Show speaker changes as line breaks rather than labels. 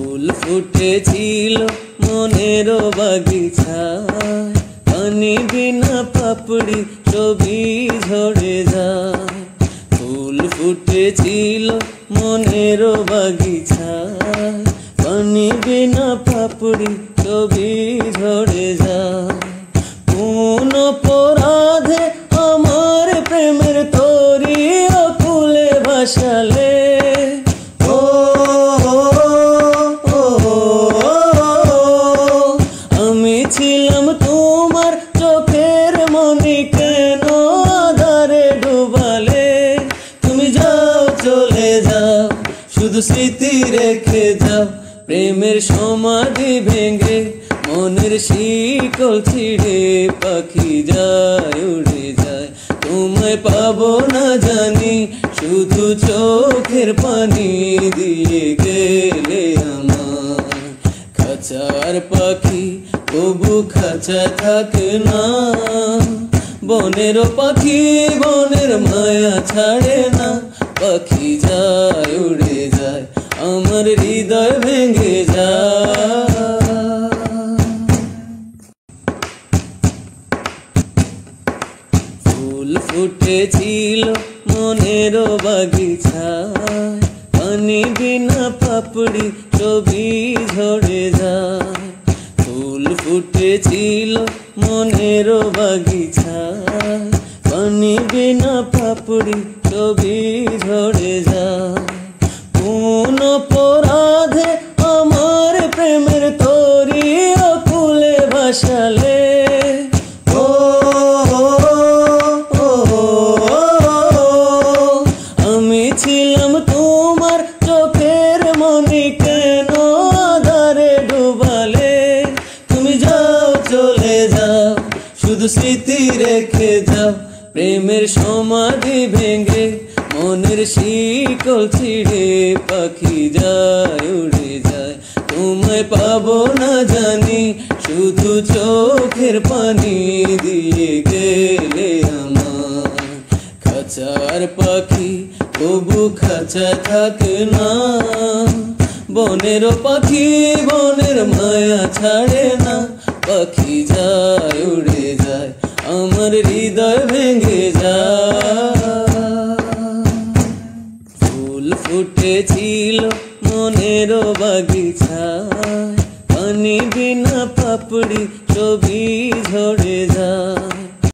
ফুল ফুটেছিল মনেরও বাগিচায়, পানি বিনা পাপড়ি ছবি ঝরে যায়। ফুল ফুটেছিল মনেরও বাগিচায়, পানি বিনা পাপড়ি ছবি ঝরে যায়। কোন অপরাধে আমার প্রেমের তরি ফুলে ভাসালে, আমি ছিলাম তোমার চোখের মনি, কেন আধারে ডুবালে? তুমি যাও চলে যাও, শুধু স্মৃতি রেখে যাও। প্রেমের সমাধি ভেঙে মনের শিকল ছিঁড়ে পাখি যায় উড়ে যায়। তোমায় পাবো না জানি, শুধু চোখের পানি দিয়ে গেলে আমার। খাঁচার পাখি তবু খাঁচা থাকে না, বনের পাখি বনের মায়া ছাড়ে না। পাখি যায় উড়ে যায়, আমার হৃদয় ভেঙে যায়। ফুল ফুটেছিল মনেরও বাগিচায়, পানি বিনা পাপড়ি ছবি ঝরে যায়। ফুল ফুটেছিল মনেরও বাগিচায়, পানি বিনা পাপড়ি ছবি ঝরে যায়। কোন অপরাধে আমার প্রেমের তরি ফুলে ভাসালে, আমি ছিলাম তোমার চোখের মনি, কেন আধারে ডুবালে? তুমি যাও চলে যাও, শুধু স্মৃতি রেখে যাও। প্রেমের সমাধি ভেঙে মনের শিকল ছিঁড়ে পাখি যায় উড়ে যায়। তোমায় পাবো না জানি, শুধু চোখের পানি দিয়ে গেলে আমার। খাঁচার পাখি তবু খাঁচা থাকে না, বনের পাখি বনের মায়া ছাড়ে না। পাখি যায় উড়ে যায়, আমার হৃদয় ভেঙে যায়। ফুল ফুটেছিল মনেরও বাগিচায়, পানি বিনা পাপড়ি ছবি ঝরে